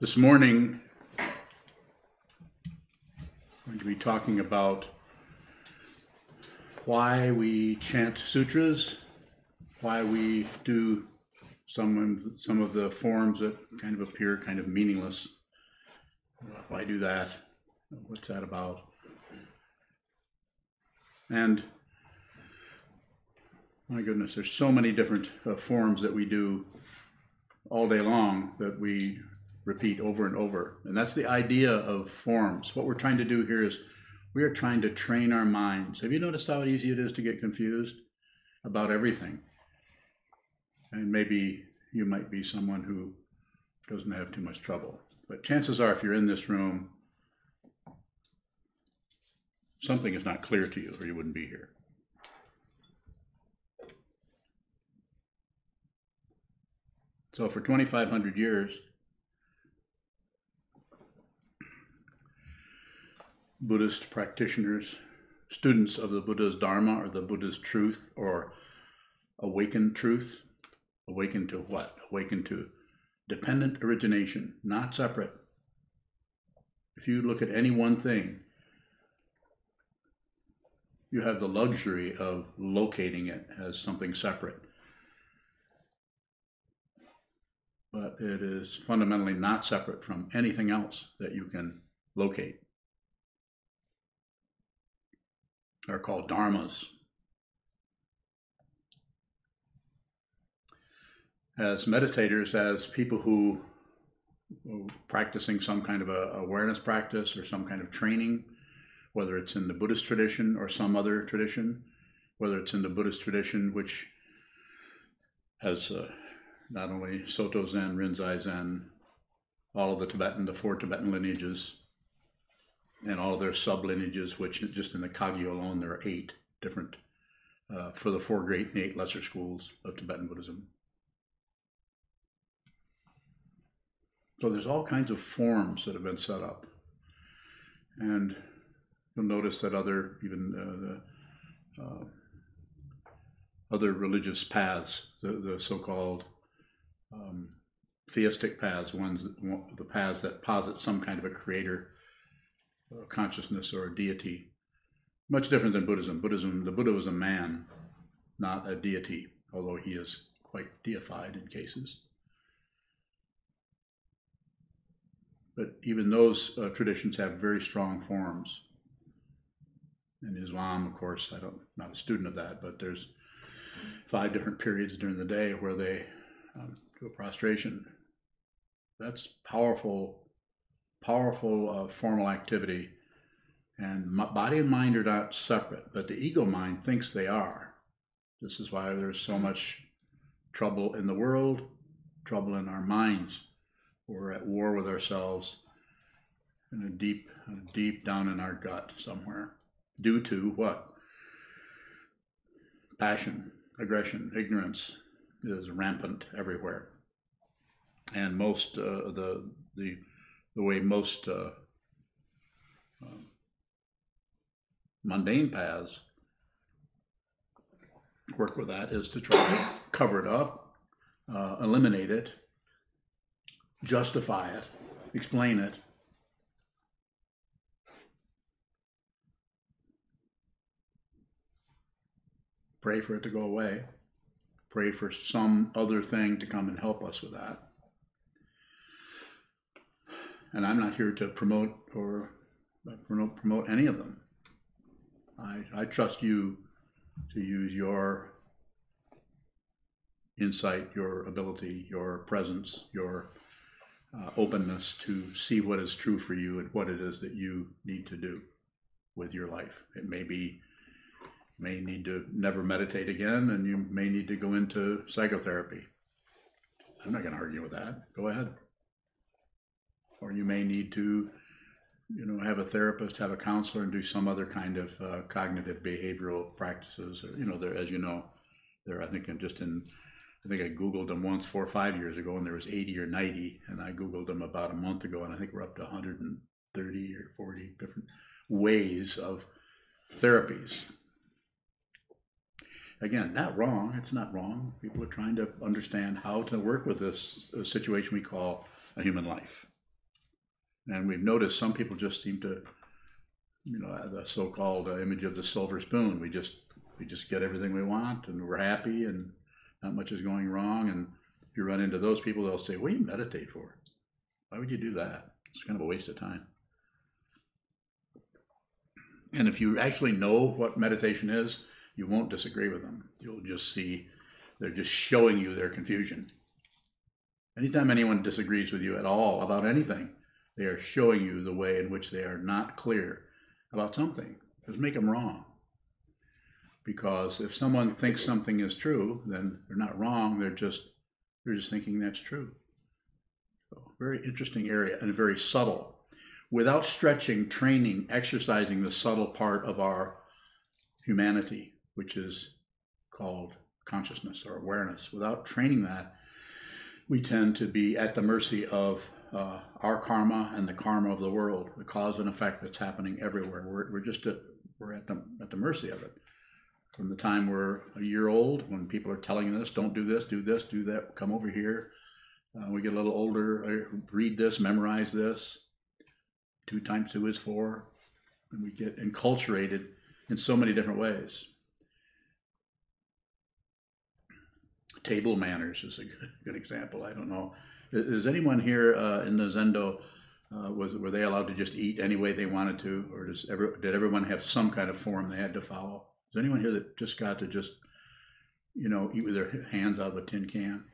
This morning, I'm going to be talking about why we chant sutras, why we do some of the forms that kind of appear kind of meaningless. Why do that? What's that about? And my goodness, there's so many different forms that we do all day long that we repeat over and over. And that's the idea of forms. What we're trying to do here is we are trying to train our minds. Have you noticed how easy it is to get confused about everything? And maybe you might be someone who doesn't have too much trouble. But chances are, if you're in this room, something is not clear to you, or you wouldn't be here. So for 2,500 years, Buddhist practitioners, students of the Buddha's Dharma or the Buddha's truth or awakened truth, awakened to what? Awakened to dependent origination, not separate. If you look at any one thing, you have the luxury of locating it as something separate. But it is fundamentally not separate from anything else that you can locate. Are called dharmas. As meditators, as people who are practicing some kind of a awareness practice or some kind of training, whether it's in the Buddhist tradition or some other tradition, whether it's in the Buddhist tradition, which has not only Soto Zen, Rinzai Zen, all of the 4 Tibetan lineages, and all of their sub-lineages, which just in the Kagyu alone, there are 8 different, for the 4 great and 8 lesser schools of Tibetan Buddhism. So there's all kinds of forms that have been set up. And you'll notice that other religious paths, the so-called theistic paths, the paths that posit some kind of a creator, consciousness, or a deity, much different than Buddhism. The Buddha was a man, not a deity, although he is quite deified in cases. But even those traditions have very strong forms. In Islam, of course, I'm not a student of that, but there's 5 different periods during the day where they do a prostration. That's powerful formal activity, and body and mind are not separate, but the ego mind thinks they are. This is why there's so much trouble in the world, trouble in our minds. We're at war with ourselves in deep down in our gut somewhere, due to what? Passion, aggression, ignorance is rampant everywhere, and most the way most mundane paths work with that is to try to cover it up, eliminate it, justify it, explain it. Pray for it to go away. Pray for some other thing to come and help us with that. And I'm not here to promote any of them. I trust you to use your insight, your ability, your presence, your openness to see what is true for you and what it is that you need to do with your life. It may need to never meditate again, and you may need to go into psychotherapy. I'm not going to argue with that. Go ahead. Or you may need to, have a therapist, have a counselor, and do some other kind of cognitive behavioral practices. I think I Googled them once 4 or 5 years ago, and there was 80 or 90, and I Googled them about a month ago, and I think we're up to 130 or 40 different ways of therapies. Again, not wrong. It's not wrong. People are trying to understand how to work with this situation we call a human life. And we've noticed some people just seem to, the so-called image of the silver spoon. We just get everything we want, and we're happy, and not much is going wrong. And if you run into those people, they'll say, "What do you meditate for? Why would you do that? It's kind of a waste of time." And if you actually know what meditation is, you won't disagree with them. You'll just see they're just showing you their confusion. Anytime anyone disagrees with you at all about anything, they are showing you the way in which they are not clear about something. Just make them wrong. Because if someone thinks something is true, then they're not wrong. They're just thinking that's true. So, very interesting area and very subtle. Without stretching, training, exercising the subtle part of our humanity, which is called consciousness or awareness, without training that, we tend to be at the mercy of our karma and the karma of the world, the cause and effect that's happening everywhere. We're at the mercy of it. From the time we're a year old, when people are telling us, don't do this, do that, come over here. We get a little older, read this, memorize this. 2 times 2 is 4. And we get enculturated in so many different ways. Table manners is a good example. I don't know. Is anyone here in the Zendo, were they allowed to just eat any way they wanted to? Or did everyone have some kind of form they had to follow? Is anyone here that just got to just, eat with their hands out of a tin can?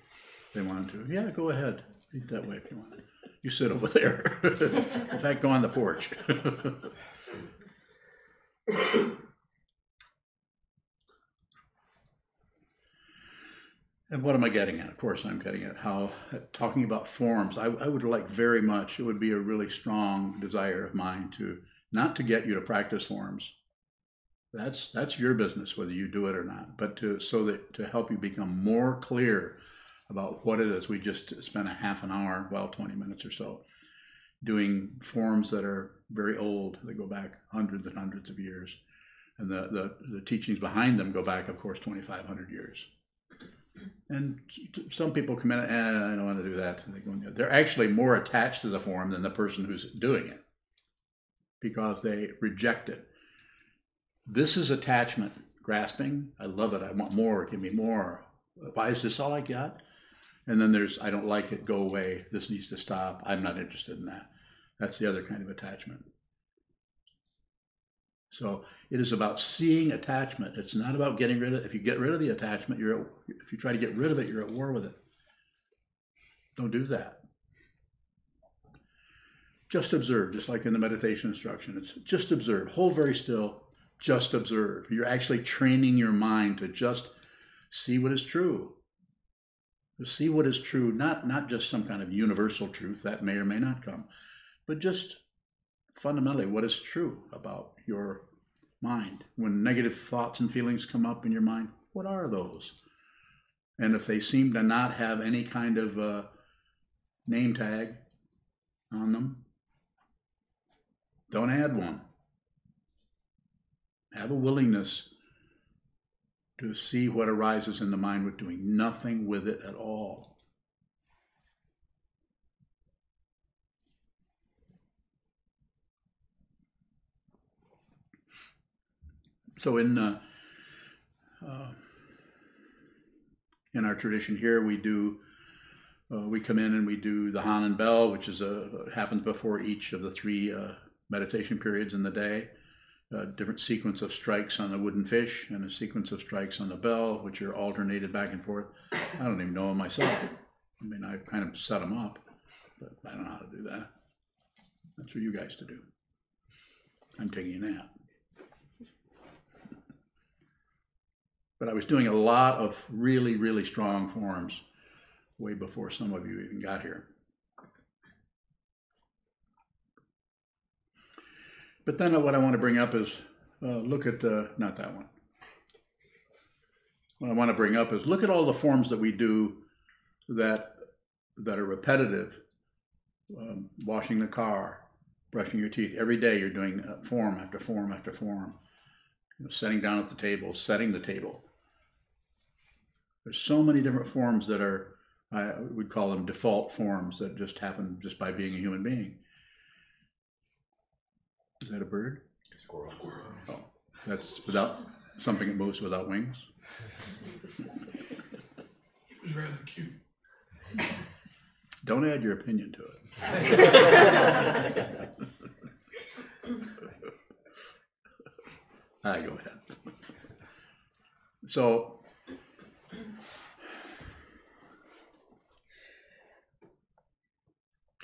They wanted to. Yeah, go ahead. Eat that way if you want. You sit over there. In fact, go on the porch. And what am I getting at? Of course, I'm getting at how, talking about forms, I would like very much, it would be a really strong desire of mine not to get you to practice forms. That's your business, whether you do it or not, but to help you become more clear about what it is. We just spent a half an hour, 20 minutes or so, doing forms that are very old. They go back hundreds and hundreds of years. And the teachings behind them go back, of course, 2,500 years. And some people come in, I don't want to do that. They're actually more attached to the form than the person who's doing it because they reject it. This is attachment, grasping. I love it. I want more. Give me more. Why is this all I got? And then there's, I don't like it, go away. This needs to stop. I'm not interested in that. That's the other kind of attachment. So it is about seeing attachment. It's not about getting rid of it. If you get rid of the attachment, if you try to get rid of it, you're at war with it. Don't do that. Just observe, just like in the meditation instruction. It's just observe. Hold very still. Just observe. You're actually training your mind to just see what is true. To see what is true, not just some kind of universal truth that may or may not come, but just fundamentally what is true about your mind. When negative thoughts and feelings come up in your mind, what are those? And if they seem to not have any kind of name tag on them, don't add one. Have a willingness to see what arises in the mind with doing nothing with it at all. So in our tradition here, we come in and we do the Han and Bell, which is happens before each of the 3 meditation periods in the day. A different sequence of strikes on the wooden fish and a sequence of strikes on the bell, which are alternated back and forth. I don't even know them myself. I mean, I kind of set them up, but I don't know how to do that. That's for you guys to do. I'm taking a nap. But I was doing a lot of really, really strong forms way before some of you even got here. But then what I want to bring up is, look at, not that one. What I want to bring up is, look at all the forms that we do that are repetitive. Washing the car, brushing your teeth. Every day you're doing form after form after form. Sitting down at the table, setting the table. There's so many different forms that are, I would call them default forms that just happen just by being a human being. Is that a bird? Squirrel. Oh, that's without something that moves without wings? It was rather cute. Don't add your opinion to it. Go ahead. So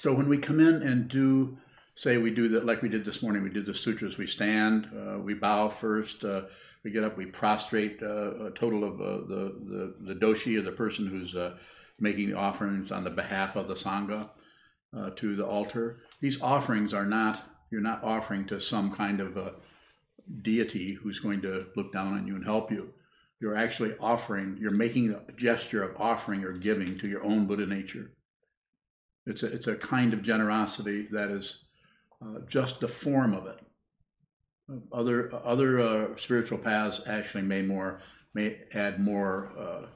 when we come in and do, say we do that like we did this morning, we did the sutras, we stand, we bow first, we get up, we prostrate a total of the doshi, or the person who's making the offerings on the behalf of the Sangha to the altar. These offerings are not, you're not offering to some kind of a deity who's going to look down on you and help you. You're actually offering, you're making a gesture of offering or giving to your own Buddha nature. It's a kind of generosity that is just the form of it. Other spiritual paths actually may add more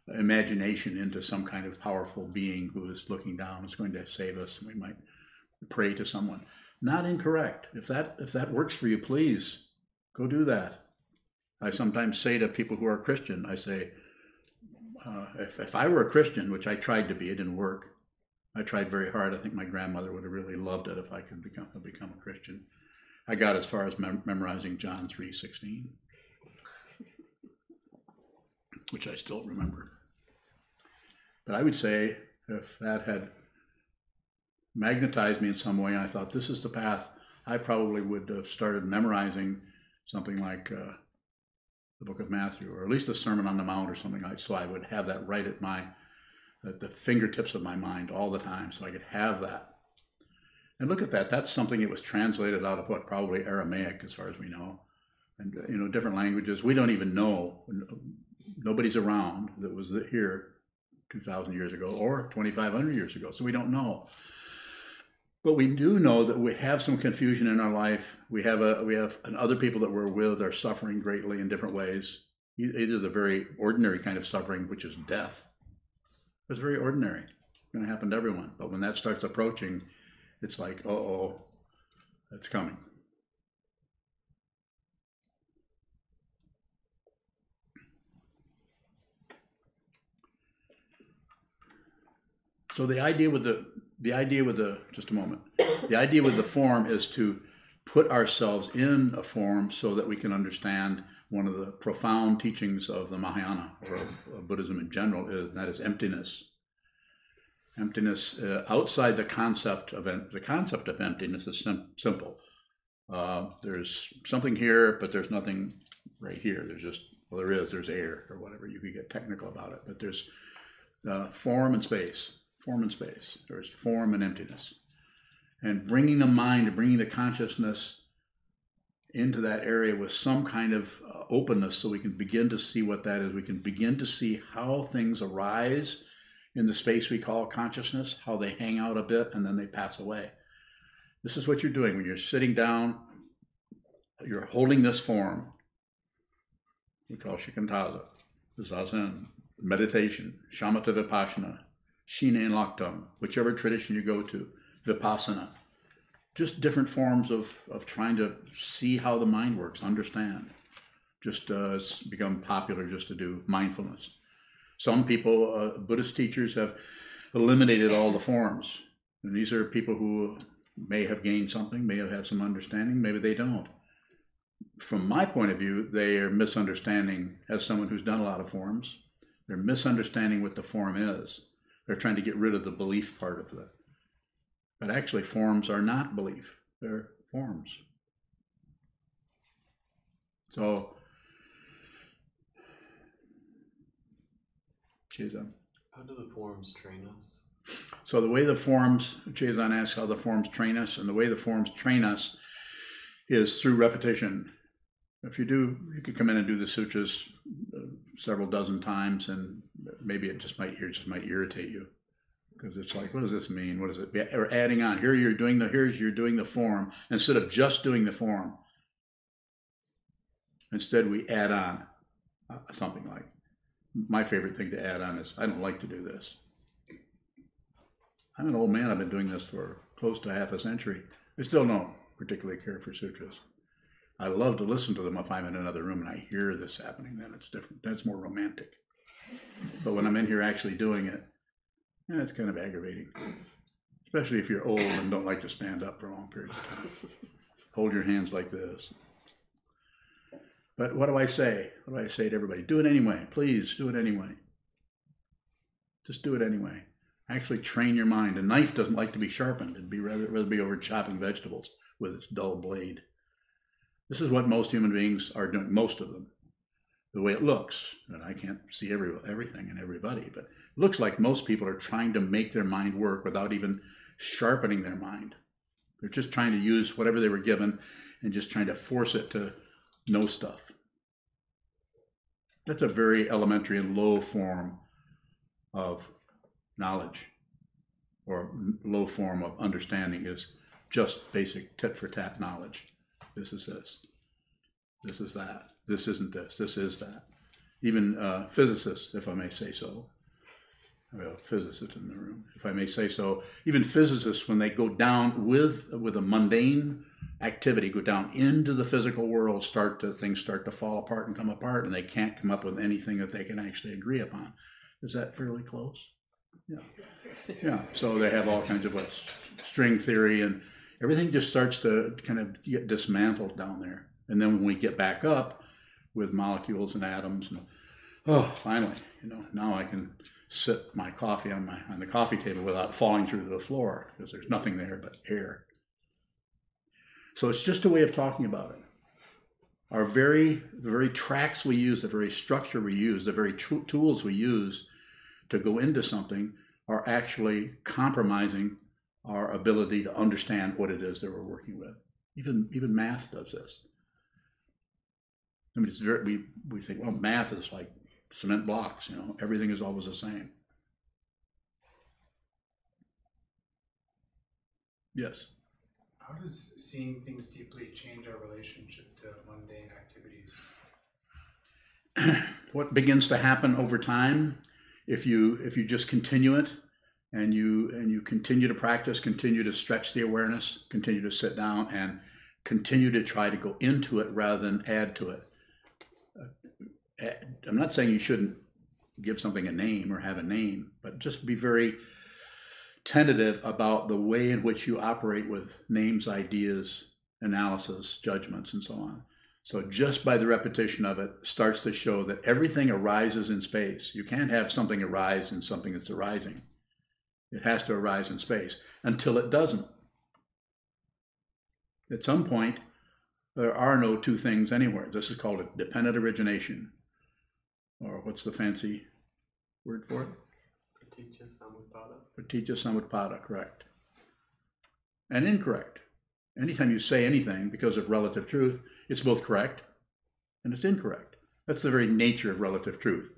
imagination into some kind of powerful being who is looking down, is going to save us. We might pray to someone. Not incorrect. If that works for you, please go do that. I sometimes say to people who are Christian, I say, if I were a Christian, which I tried to be, it didn't work. I tried very hard. I think my grandmother would have really loved it if I could become a Christian. I got as far as memorizing John 3:16, which I still remember. But I would say if that had magnetized me in some way, and I thought this is the path, I probably would have started memorizing something like the Book of Matthew, or at least the Sermon on the Mount, or something like. So I would have that right at the fingertips of my mind all the time, so I could have that. And look at that. That's something that was translated out of what, probably Aramaic, as far as we know, and different languages. We don't even know. Nobody's around that was here 2,000 years ago or 2,500 years ago, so we don't know. But we do know that we have some confusion in our life. We have other people that we're with are suffering greatly in different ways. Either the very ordinary kind of suffering, which is death. It's very ordinary. It's going to happen to everyone. But when that starts approaching, it's like, uh-oh, it's coming. So the idea with the just a moment. The idea with the form is to put ourselves in a form so that we can understand one of the profound teachings of the Mahayana, or of Buddhism in general, and that is emptiness. Emptiness outside the concept of emptiness is simple. There's something here, but there's nothing right here. There's air or whatever. You could get technical about it, but there's form and space. Form and space. There's form and emptiness. And bringing the mind, bringing the consciousness into that area with some kind of openness, so we can begin to see what that is. We can begin to see how things arise in the space we call consciousness, how they hang out a bit and then they pass away. This is what you're doing when you're sitting down. You're holding this form we call shikantaza, zazen, meditation, shamatha vipassana, shina and laktam, whichever tradition you go to, vipassana. Just different forms of trying to see how the mind works, understand. It's become popular just to do mindfulness. Some people, Buddhist teachers, have eliminated all the forms. And these are people who may have gained something, may have had some understanding, maybe they don't. From my point of view, they are misunderstanding, as someone who's done a lot of forms, they're misunderstanding what the form is. They're trying to get rid of the belief part of it. But actually, forms are not belief. They're forms. So, Chizan. How do the forms train us? So the way the forms, Chizan asks how the forms train us, and the way the forms train us is through repetition. If you could come in and do the sutras several dozen times, and maybe it just might irritate you, because it's like, what does this mean? What is it? Or adding on. Here you're doing the form instead of just doing the form. Instead, we add on something like. My favorite thing to add on is, I don't like to do this. I'm an old man. I've been doing this for close to half a century. I still don't particularly care for sutras. I love to listen to them if I'm in another room and I hear this happening, then it's different. That's more romantic. But when I'm in here actually doing it, it's kind of aggravating. Especially if you're old and don't like to stand up for long periods of time. Hold your hands like this. But what do I say? What do I say to everybody? Do it anyway. Please do it anyway. Just do it anyway. Actually train your mind. A knife doesn't like to be sharpened. It'd be rather be over chopping vegetables with its dull blade. This is what most human beings are doing, most of them. The way it looks, and I can't see everything and everybody, but it looks like most people are trying to make their mind work without even sharpening their mind. They're just trying to use whatever they were given and just trying to force it to know stuff. That's a very elementary and low form of knowledge, or low form of understanding, is just basic tit-for-tat knowledge. This is this. This is that. This isn't this. This is that. Even physicists, if I may say so. I have a physicist in the room, if I may say so. Even physicists, when they go down with a mundane activity, go down into the physical world, things start to fall apart and come apart, and they can't come up with anything that they can actually agree upon. Is that fairly close? Yeah. Yeah. So they have all kinds of string theory, and everything just starts to kind of get dismantled down there. And then when we get back up with molecules and atoms, and finally, now I can sip my coffee on the coffee table without falling through the floor, because there's nothing there but air. So it's just a way of talking about it. The very tracks we use, the very structure we use, the very tools we use to go into something are actually compromising our ability to understand what it is that we're working with. Even math does this. I mean, we think, well, math is like cement blocks, everything is always the same. Yes. How does seeing things deeply change our relationship to mundane activities? What begins to happen over time, if you just continue it, and you continue to practice, continue to stretch the awareness, continue to sit down, and continue to try to go into it rather than add to it. I'm not saying you shouldn't give something a name or have a name, but just be very tentative about the way in which you operate with names, ideas, analysis, judgments, and so on. So just by the repetition of it starts to show that everything arises in space. You can't have something arise in something that's arising. It has to arise in space until it doesn't. At some point, there are no two things anywhere. This is called a dependent origination. Or what's the fancy word for it? Pratitya samutpada, correct. And incorrect. Anytime you say anything because of relative truth, it's both correct and it's incorrect. That's the very nature of relative truth.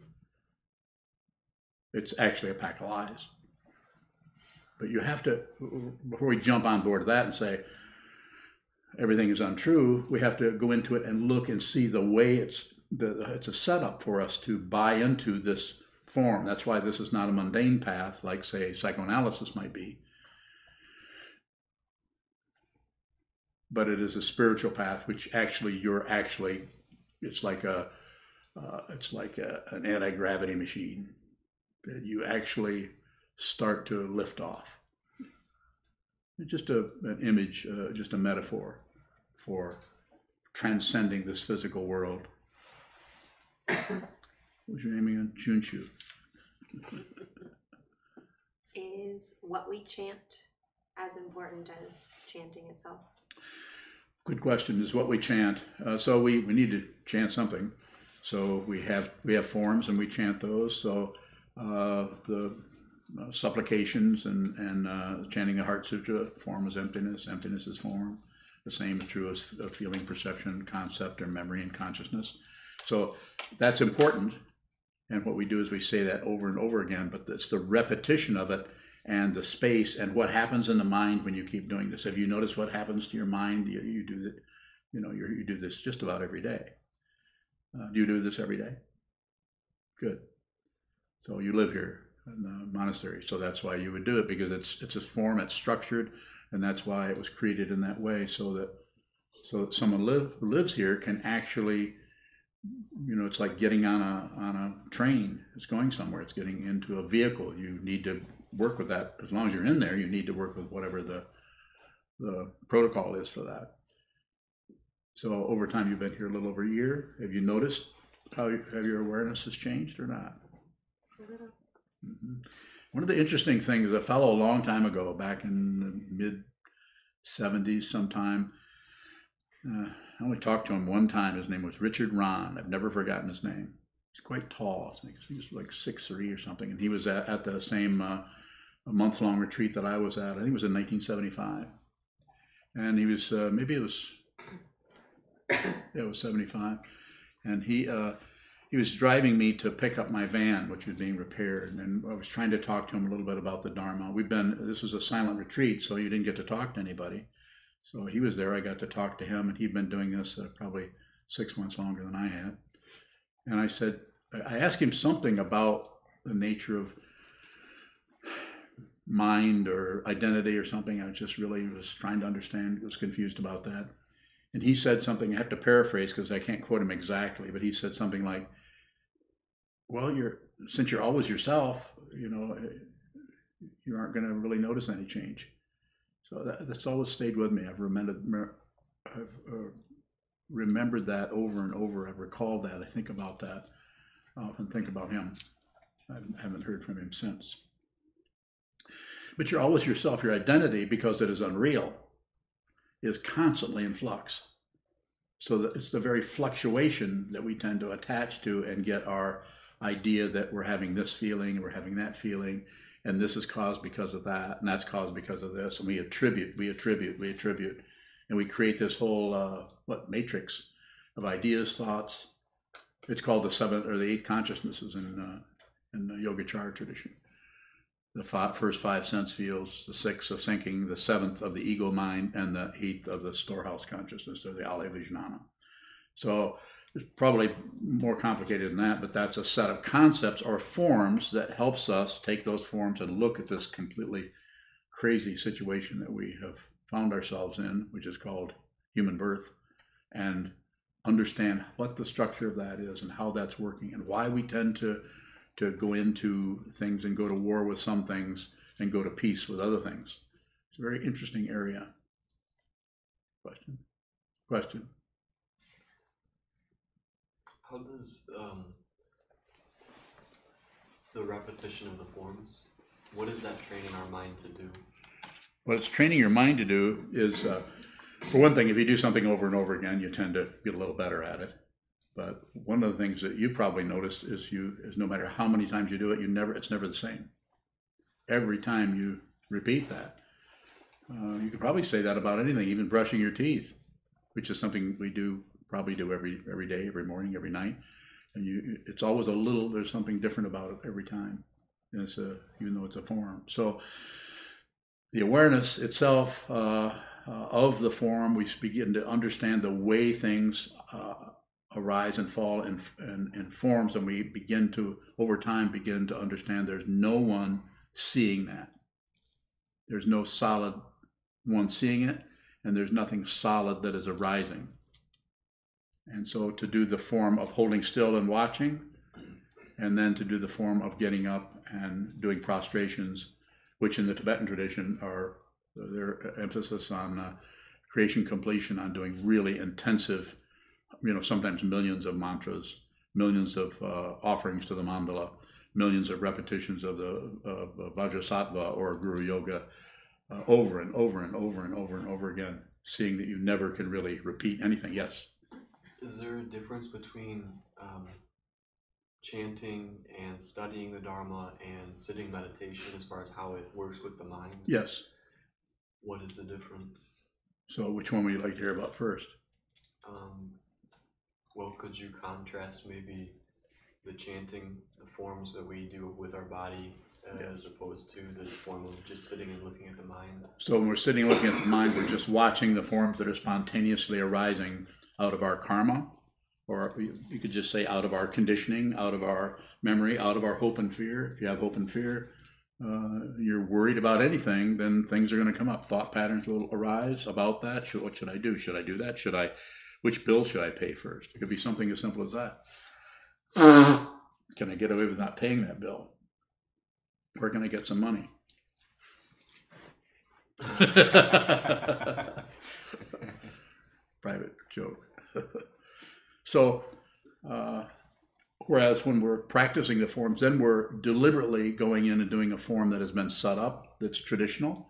It's actually a pack of lies. But you have to, before we jump on board that and say everything is untrue, we have to go into it and look and see the way it's a setup for us to buy into this form. That's why this is not a mundane path like, say, psychoanalysis might be. But it is a spiritual path, which actually it's like an anti-gravity machine that you actually start to lift off. It's just an image, just a metaphor for transcending this physical world. What's your name again? Junshu. Is what we chant as important as chanting itself? Good question. Is what we chant. So we need to chant something. So we have forms and we chant those. So the supplications and chanting the Heart Sutra form is emptiness. Emptiness is form. The same is true as feeling, perception, concept, or memory and consciousness. So that's important. And what we do is we say that over and over again, but it's the repetition of it and the space and what happens in the mind when you keep doing this. Have you noticed what happens to your mind? You do that, you do this just about every day. Do you do this every day? Good. So you live here. in the monastery. So that's why you would do it, because it's a form, it's structured, and that's why it was created in that way, so that someone who lives here can actually, it's like getting on a train. It's going somewhere. It's getting into a vehicle. You need to work with that. As long as you're in there, you need to work with whatever the protocol is for that. So over time, you've been here a little over a year. Have you noticed how have your awareness has changed or not? Mm-hmm. One of the interesting things, a fellow a long time ago, back in the mid-70s sometime, I only talked to him one time. His name was Richard Ron. I've never forgotten his name. He's quite tall. I think he was like 6'3" or something. And he was at the same a month-long retreat that I was at. I think it was in 1975. And he was, it was 75. And he was driving me to pick up my van, which was being repaired. And I was trying to talk to him a little bit about the Dharma. This was a silent retreat, so you didn't get to talk to anybody. So he was there. I got to talk to him, and he'd been doing this probably 6 months longer than I had. And I asked him something about the nature of mind or identity or something. I just really was trying to understand, was confused about that. And he said something, I have to paraphrase because I can't quote him exactly, but he said something like, well, since you're always yourself, you aren't going to really notice any change. So that's always stayed with me. I've remembered that over and over. I've recalled that. I think about that. I often think about him. I haven't heard from him since. But you're always yourself. Your identity, because it is unreal, is constantly in flux. So it's the very fluctuation that we tend to attach to and get our idea that we're having this feeling, we're having that feeling, and this is caused because of that, and that's caused because of this, and we attribute, and we create this whole matrix of ideas, thoughts. It's called the 7 or the 8 consciousnesses in the Yogacara tradition. The first 5 sense fields, the 6th of thinking, the 7th of the ego mind, and the 8th of the storehouse consciousness, or the Alaya Vijnana. So it's probably more complicated than that, but that's a set of concepts or forms that helps us take those forms and look at this completely crazy situation that we have found ourselves in, which is called human birth, and understand what the structure of that is and how that's working and why we tend to go into things and go to war with some things and go to peace with other things. It's a very interesting area. Question? How does the repetition of the forms, what is that training our mind to do? What it's training your mind to do is, for one thing, if you do something over and over again, you tend to get a little better at it. But one of the things that you probably noticed is no matter how many times you do it, it's never the same. Every time you repeat that. You could probably say that about anything, even brushing your teeth, which is something we probably do every day, every morning, every night. And it's always there's something different about it every time, even though it's a form. So the awareness itself of the form, we begin to understand the way things arise and fall in forms, and we begin to, over time, begin to understand there's no one seeing that. There's no solid one seeing it, and there's nothing solid that is arising. And so to do the form of holding still and watching, and then to do the form of getting up and doing prostrations, which in the Tibetan tradition are their emphasis on creation completion, on doing really intensive, sometimes millions of mantras, millions of offerings to the mandala, millions of repetitions of the Vajrasattva or Guru Yoga over and over and over and over and over again, seeing that you never can really repeat anything. Yes? Is there a difference between chanting and studying the Dharma and sitting meditation as far as how it works with the mind? Yes. What is the difference? So which one would you like to hear about first? Well, could you contrast maybe the chanting, the forms that we do with our body as opposed to the form of just sitting and looking at the mind? So when we're sitting and looking at the mind, we're just watching the forms that are spontaneously arising out of our karma, or you could just say out of our conditioning, out of our memory, out of our hope and fear. If you have hope and fear, you're worried about anything, then things are going to come up. Thought patterns will arise about that. What should I do? Should I do that? Which bill should I pay first? It could be something as simple as that. Can I get away with not paying that bill? Where can I get some money? Private joke. So, whereas when we're practicing the forms, then we're deliberately going in and doing a form that has been set up, that's traditional,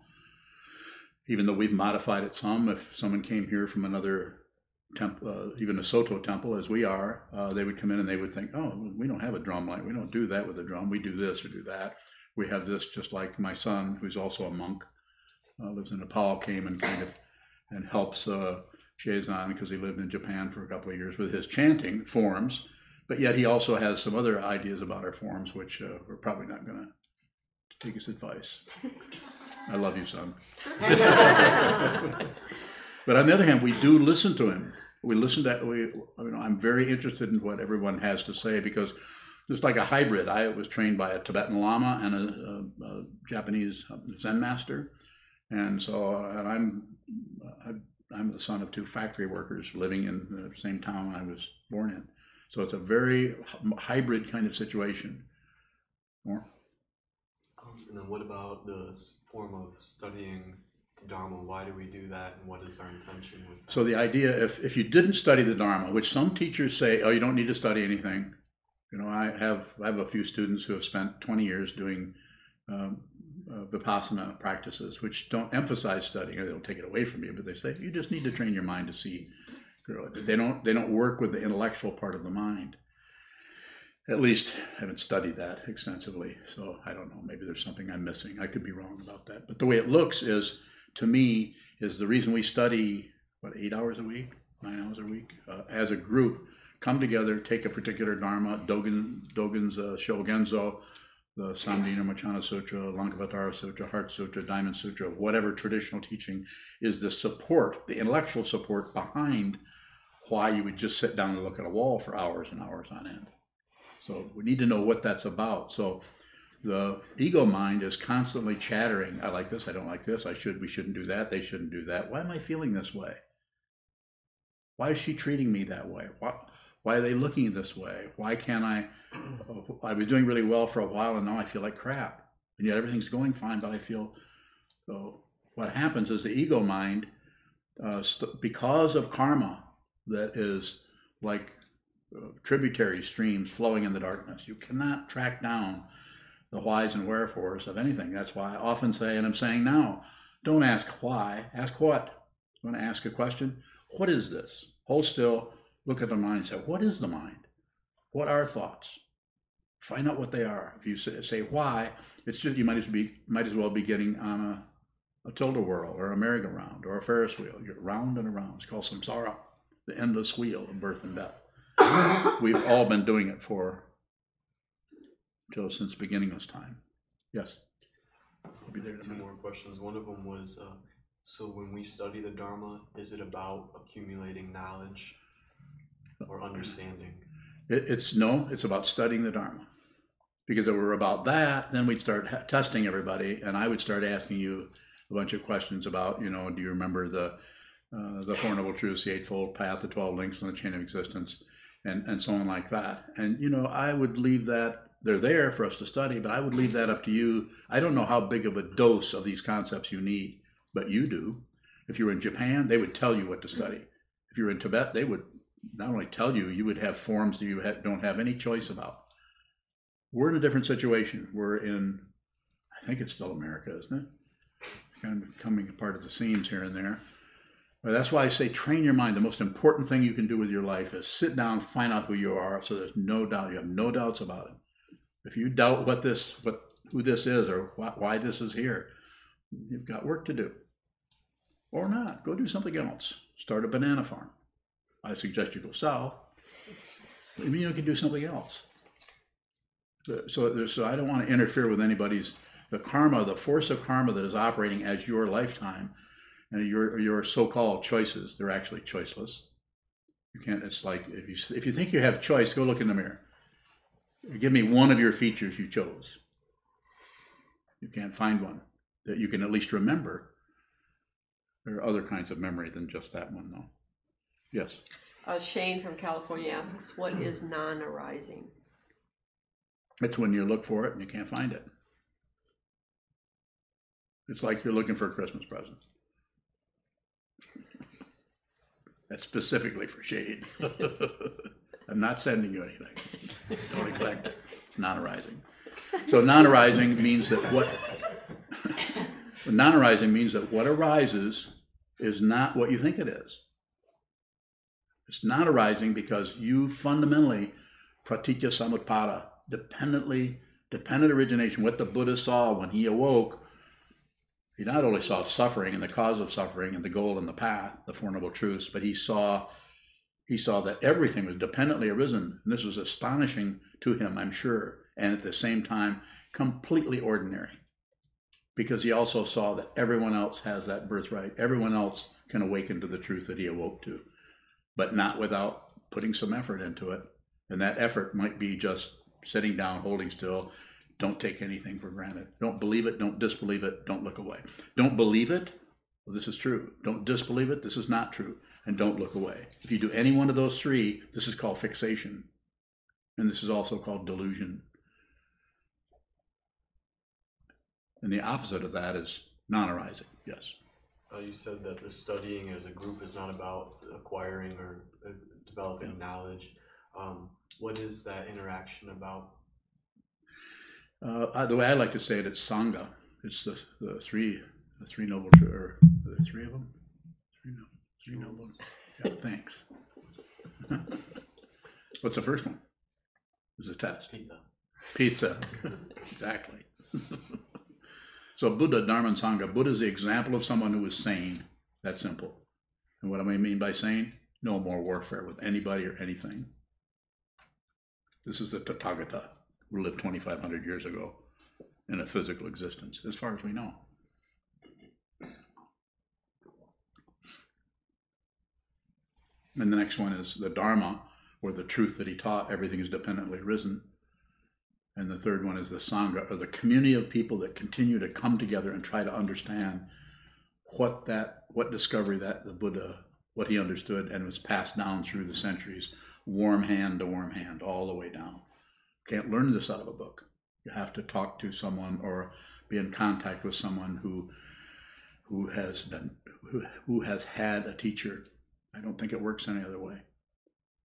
even though we've modified it some. If someone came here from another temple, even a Soto temple, as we are, they would come in and they would think, oh, we don't have a drum line. We don't do that with a drum. We do this or do that. We have this, just like my son, who's also a monk, lives in Nepal, came and kind of and helps Shizan, because he lived in Japan for a couple of years, with his chanting forms. But yet he also has some other ideas about our forms, which we're probably not going to take his advice. I love you, son. But on the other hand, we do listen to him. We listen to, I'm very interested in what everyone has to say, because it's like a hybrid. I was trained by a Tibetan Lama and a Japanese Zen master. And so I'm the son of two factory workers living in the same town I was born in. So it's a very hybrid kind of situation. More? And then what about the form of studying the Dharma? Why do we do that, and what is our intention with that? So the idea, if you didn't study the Dharma, which some teachers say, oh, you don't need to study anything. I have a few students who have spent 20 years doing Vipassana practices, which don't emphasize studying. They don't take it away from you, but they say you just need to train your mind to see. They don't work with the intellectual part of the mind. At least I haven't studied that extensively, so I don't know. Maybe there's something I'm missing. I could be wrong about that. But the way it looks is, to me, is the reason we study, 8 hours a week, 9 hours a week, as a group, come together, take a particular Dharma, Dogen's Shogenzo, the Samdhina Mochana Sutra, Lankavatara Sutra, Heart Sutra, Diamond Sutra, whatever traditional teaching is the support, the intellectual support behind why you would just sit down and look at a wall for hours and hours on end. So we need to know what that's about. So the ego mind is constantly chattering. I like this, I don't like this, we shouldn't do that, they shouldn't do that. Why am I feeling this way? Why is she treating me that way? Why are they looking this way? Why can't I was doing really well for a while and now I feel like crap. And yet everything's going fine, but I feel, so what happens is the ego mind, because of karma that is like tributary streams flowing in the darkness, you cannot track down the whys and wherefores of anything. That's why I often say, and I'm saying now, don't ask why, ask what. You want to ask a question? What is this? Hold still, look at the mind and say, what is the mind? What are thoughts? Find out what they are. If you say why, it's just, you might as well be getting on a tilt-a-whirl or a merry-go-round or a Ferris wheel. You're round and around. It's called samsara, the endless wheel of birth and death. We've all been doing it since beginningless time. Yes? I'll be there in a Two minute. more questions. One of them was, so when we study the Dharma, is it about accumulating knowledge or understanding? It's about studying the Dharma. Because if we're about that, then we'd start testing everybody, and I would start asking you a bunch of questions about, do you remember the Four Noble Truths, the Eightfold Path, the 12 Links, and the Chain of Existence, and so on like that. And, I would leave that, they're there for us to study, but I would leave that up to you. I don't know how big of a dose of these concepts you need, but you do. If you were in Japan, they would tell you what to study. If you were in Tibet, they would not only tell you, you would have forms that you don't have any choice about. We're in a different situation. We're in, I think it's still America, isn't it? Kind of becoming a part of the seams here and there. But that's why I say train your mind. The most important thing you can do with your life is sit down, find out who you are, so there's no doubt. You have no doubts about it. If you doubt who this is or why this is here, you've got work to do. Or not. Go do something else. Start a banana farm. I suggest you go south. Maybe you can do something else. So I don't want to interfere with the karma, the force of karma that is operating as your lifetime and your so-called choices. They're actually choiceless. You can't. It's like if you think you have choice, go look in the mirror. Give me one of your features you chose. You can't find one that you can at least remember. There are other kinds of memory than just that one, though. Yes. Shane from California asks, what is non-arising? It's when you look for it and you can't find it. It's like you're looking for a Christmas present. That's specifically for Shane. I'm not sending you anything. Don't expect it. It's non-arising. So non-arising means that non-arising means that what arises is not what you think it is. It's not arising because you fundamentally, pratitya samutpada, dependent origination, what the Buddha saw when he awoke, he not only saw suffering and the cause of suffering and the goal and the path, the Four Noble Truths, but he saw that everything was dependently arisen. And this was astonishing to him, I'm sure, and at the same time, completely ordinary. Because he also saw that everyone else has that birthright. Everyone else can awaken to the truth that he awoke to, but not without putting some effort into it. And that effort might be just sitting down, holding still. Don't take anything for granted. Don't believe it. Don't disbelieve it. Don't look away. Don't believe it. Well, this is true. Don't disbelieve it. This is not true. And don't look away. If you do any one of those three, this is called fixation. And this is also called delusion. And the opposite of that is non-arising. Yes. You said that the studying as a group is not about acquiring or developing knowledge. What is that interaction about? The way I like to say it, it's Sangha. It's the three noble, or are there three of them? Three noble. Yeah, thanks. What's the first one? It's a test. Pizza. Exactly. So Buddha, Dharma, and Sangha. Buddha is the example of someone who is sane. That's simple. And what do I mean by sane? No more warfare with anybody or anything. This is the Tathagata, who lived 2,500 years ago in a physical existence, as far as we know. And the next one is the Dharma, or the truth that he taught, everything is dependently arisen. And the third one is the Sangha, or the community of people that continue to come together and try to understand what discovery that the Buddha, what he understood and was passed down through the centuries, warm hand to warm hand, all the way down. Can't learn this out of a book. You have to talk to someone or be in contact with someone who has had a teacher. I don't think it works any other way.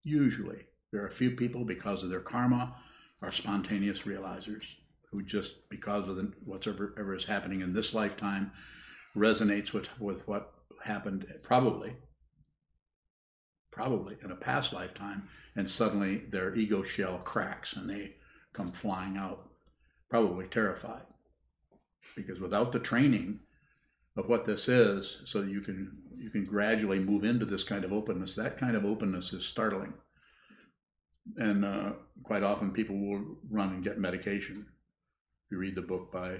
Usually, there are a few people, because of their karma, are spontaneous realizers who just, because of whatever is happening in this lifetime, resonates with what happened probably in a past lifetime, and suddenly their ego shell cracks and they come flying out, probably terrified. Because without the training of what this is, so that you can gradually move into this kind of openness, that kind of openness is startling. And quite often people will run and get medication. You read the book by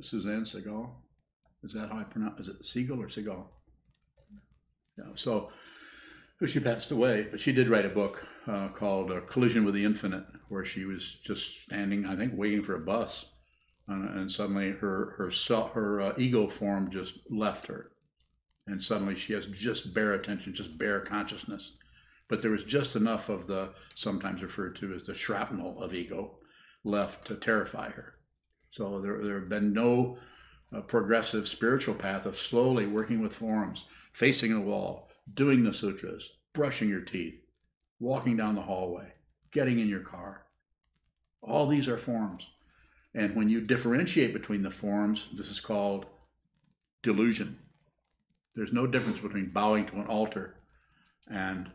Suzanne Segal. Is that how I pronounce it? Is it Siegel or Segal? Yeah, so she passed away, but she did write a book called Collision with the Infinite, where she was just standing, I think, waiting for a bus. And suddenly her ego form just left her. And suddenly she has just bare attention, just bare consciousness. But there was just enough of the, sometimes referred to as the shrapnel of ego, left to terrify her. So there have been no progressive spiritual path of slowly working with forms, facing the wall, doing the sutras, brushing your teeth, walking down the hallway, getting in your car. All these are forms. And when you differentiate between the forms, this is called delusion. There's no difference between bowing to an altar and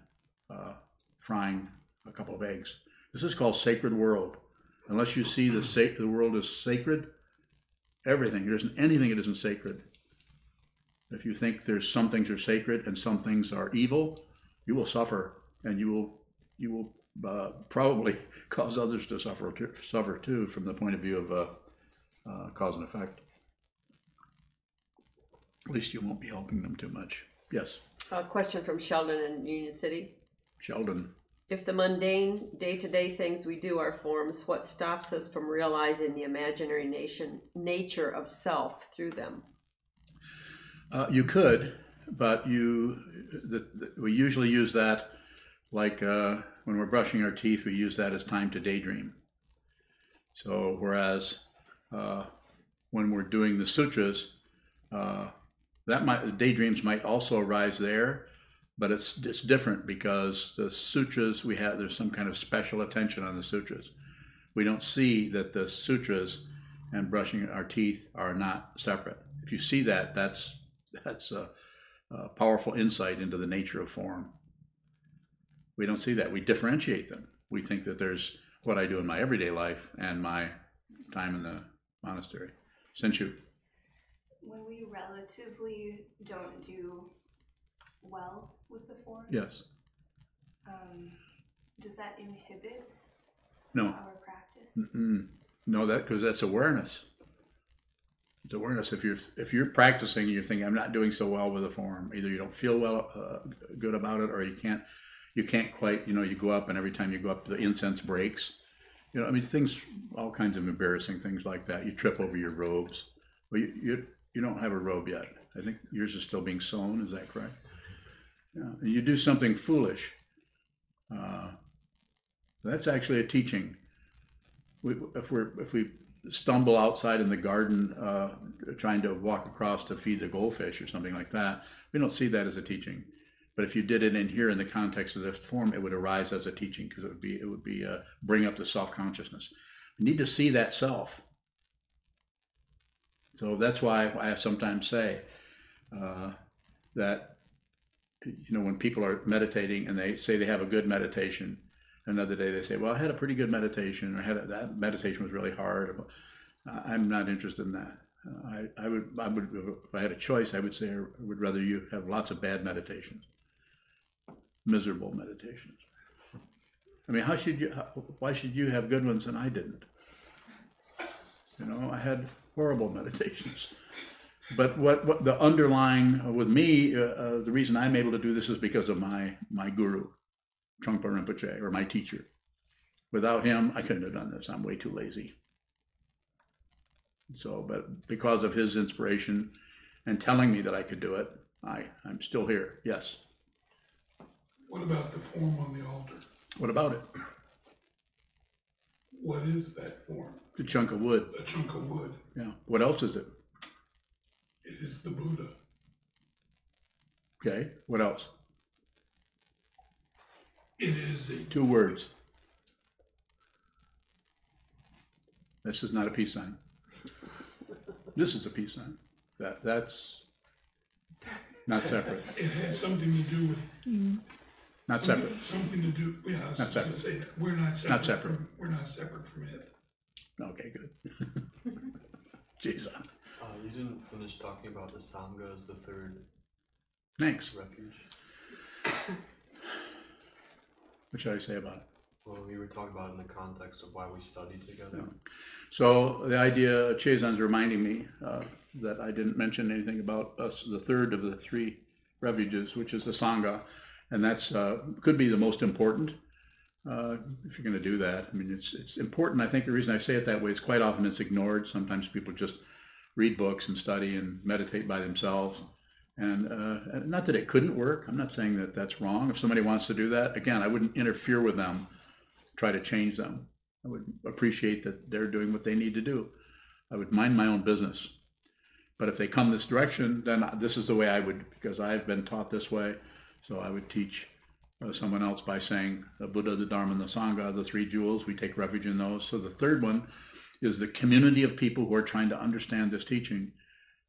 frying a couple of eggs. This is called sacred world. Unless you see the world as sacred, everything, there isn't anything that isn't sacred. If you think there's some things are sacred and some things are evil, you will suffer, and you will probably cause others to suffer too, from the point of view of cause and effect. At least you won't be helping them too much. Yes. A question from Sheldon in Union City. Sheldon. If the mundane, day-to-day things we do are forms, what stops us from realizing the imaginary nature of self through them? You could, but we usually use that like when we're brushing our teeth, we use that as time to daydream. So whereas when we're doing the sutras, daydreams might also arise there, but it's different because the sutras there's some kind of special attention on the sutras. We don't see that the sutras and brushing our teeth are not separate. If you see that, that's a powerful insight into the nature of form. We don't see that. We differentiate them. We think that there's what I do in my everyday life and my time in the monastery. Senshu. When we relatively don't do well with the forms, Yes. Does that inhibit No. our practice? No, because that's awareness. It's awareness. If you're practicing, and you're thinking, I'm not doing so well with the form. Either you don't feel good about it, or you can't quite. You go up, and every time you go up, the incense breaks. Things, all kinds of embarrassing things like that. You trip over your robes. Well, you don't have a robe yet. I think yours is still being sewn. Is that correct? Yeah. And you do something foolish. That's actually a teaching. If we stumble outside in the garden trying to walk across to feed the goldfish or something like that, we don't see that as a teaching. But if you did it in here in the context of this form, it would arise as a teaching because it would be bring up the self-consciousness. We need to see that self. So that's why I sometimes say that when people are meditating and they say they have a good meditation, another day they say, well, I had a pretty good meditation, or that meditation was really hard. I'm not interested in that. I would, if I had a choice, I would say I would rather you have lots of bad meditations, miserable meditations. Why should you have good ones and I didn't? I had horrible meditations. But what the underlying with me, the reason I'm able to do this is because of my guru, Trungpa Rinpoche, or my teacher. Without him, I couldn't have done this. I'm way too lazy. So, but because of his inspiration and telling me that I could do it, I'm still here. Yes. What about the form on the altar? What about it? What is that form? The chunk of wood. A chunk of wood. Yeah. What else is it? It is the Buddha. Okay. What else? It is a 2 words. This is not a peace sign. This is a peace sign. That's not separate. It has something to do with. Not separate. Something to do. Yeah, I was Not going to say that we're not separate. Not separate. We're not separate from it. Okay, good. Jeez. You didn't finish talking about the Sangha as the third Thanks. refuge. What should I say about it? Well, we were talking about it in the context of why we study together. Yeah. So the idea, Chezan's reminding me that I didn't mention anything about us, the third of the 3 refuges, which is the Sangha, and that's could be the most important if you're going to do that. It's important. I think the reason I say it that way is quite often it's ignored. Sometimes people just read books and study and meditate by themselves. And not that it couldn't work. I'm not saying that that's wrong. If somebody wants to do that, again, I wouldn't interfere with them, try to change them. I would appreciate that they're doing what they need to do. I would mind my own business. But if they come this direction, then this is the way I would, because I've been taught this way. So I would teach someone else by saying the Buddha, the Dharma, and the Sangha, the 3 jewels. We take refuge in those. So the third one is the community of people who are trying to understand this teaching.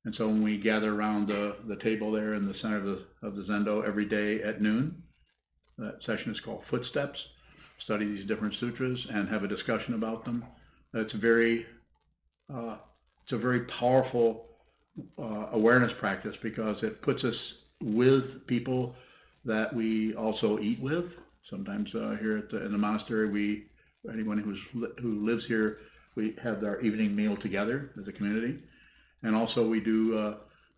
And so when we gather around the table there in the center of the Zendo every day at noon, that session is called Footsteps. Study these different sutras and have a discussion about them. It's a very powerful awareness practice because it puts us with people that we also eat with. Sometimes here in the monastery, anyone who lives here, we have our evening meal together as a community. And also we do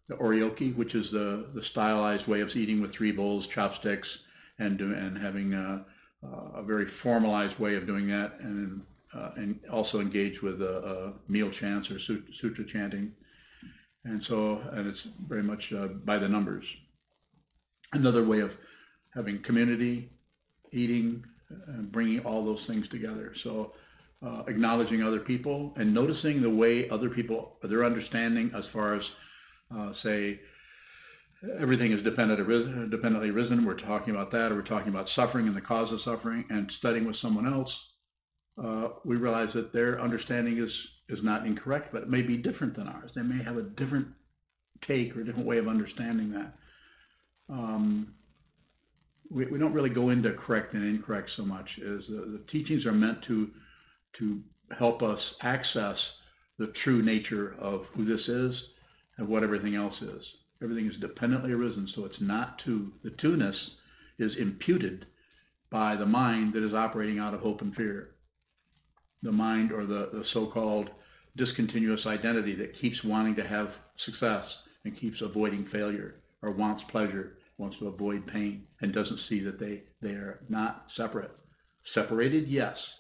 the oryoki, which is the stylized way of eating with 3 bowls, chopsticks, and having a very formalized way of doing that, and also engage with meal chants or sutra chanting, and it's very much by the numbers. Another way of having community, eating, and bringing all those things together. So acknowledging other people and noticing the way other people, their understanding as far as say, everything is dependently risen. We're talking about that, or we're talking about suffering and the cause of suffering, and studying with someone else, we realize that their understanding is not incorrect, but it may be different than ours. They may have a different take or a different way of understanding that. We don't really go into correct and incorrect so much as the teachings are meant to help us access the true nature of who this is and what everything else is. Everything is dependently arisen, so it's not two. The two-ness is imputed by the mind that is operating out of hope and fear. The mind, or the so-called discontinuous identity that keeps wanting to have success and keeps avoiding failure, or wants pleasure, wants to avoid pain, and doesn't see that they are not separate. Separated, yes.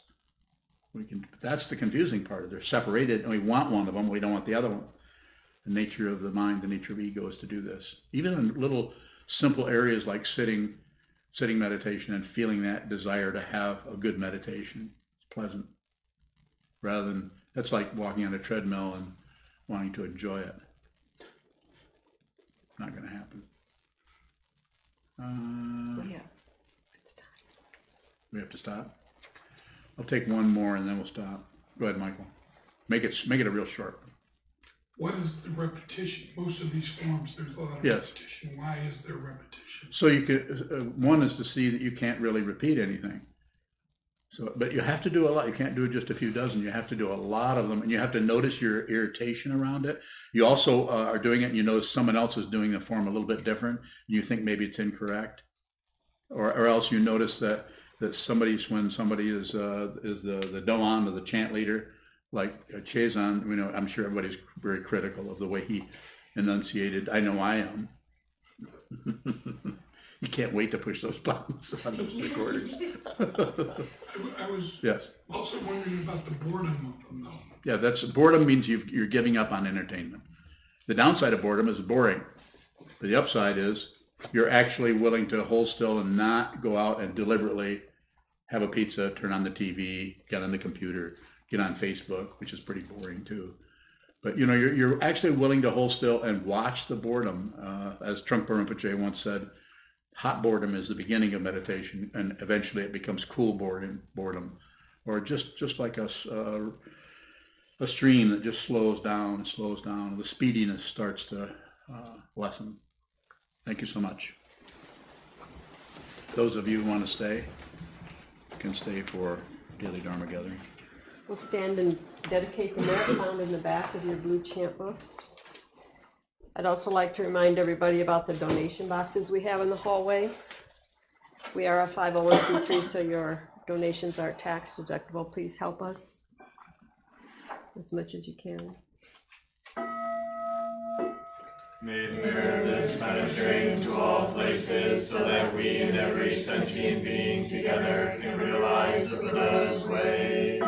That's the confusing part. They're separated, and we want one of them, we don't want the other one. The nature of the mind, the nature of ego is to do this. Even in little simple areas like sitting meditation and feeling that desire to have a good meditation. It's pleasant. Rather than, that's like walking on a treadmill and wanting to enjoy it. Not going to happen. It's time. We have to stop? I'll take one more and then we'll stop. Go ahead, Michael. Make it a real short. What is the repetition? Most of these forms, there's a lot of Yes. repetition. Why is there repetition? So you could, one is to see that you can't really repeat anything. So, but you have to do a lot. You can't do just a few dozen. You have to do a lot of them, and you have to notice your irritation around it. You also are doing it, and you notice someone else is doing the form a little bit different, and you think maybe it's incorrect, or else you notice that when somebody is the doan or the chant leader, like Chazan, I'm sure everybody's very critical of the way he enunciated. I know I am. You can't wait to push those buttons on those recorders. I was Yes. also wondering about the boredom of them, though. Yeah, boredom means you're giving up on entertainment. The downside of boredom is boring. But the upside is you're actually willing to hold still and not go out and deliberately have a pizza, turn on the TV, get on the computer, get on Facebook, which is pretty boring too. But you're actually willing to hold still and watch the boredom. As Trungpa Rinpoche once said, hot boredom is the beginning of meditation, and eventually it becomes cool boredom, or just like a stream that just slows down. The speediness starts to lessen. Thank you so much. Those of you who want to stay can stay for Daily Dharma Gathering. We'll stand and dedicate the mat found in the back of your blue chant books. I'd also like to remind everybody about the donation boxes we have in the hallway. We are a 501c3, so your donations are tax deductible. Please help us as much as you can. May the merit of this penetrate into all places, so that we and every sentient being together can realize the Buddha's way.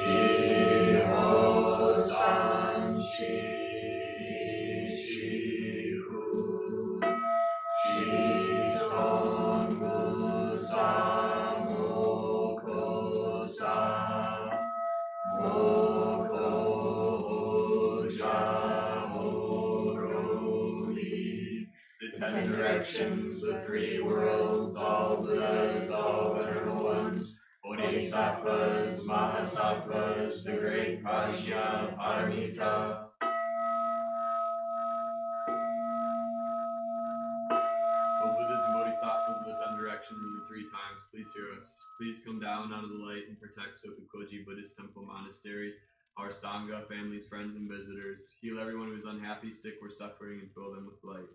Jiho san shi hu, ji son gu sa moko sa, moko ja ho. The 10 directions, the 3 worlds, all Buddhas, all venerable ones, Bodhisattvas, Mahasattvas, the great Prajna, Paramita. O Buddhas and Bodhisattvas of the 10 directions and the 3 times, please hear us. Please come down out of the light and protect Sokukoji Buddhist Temple Monastery, our Sangha, families, friends, and visitors. Heal everyone who is unhappy, sick, or suffering, and fill them with light.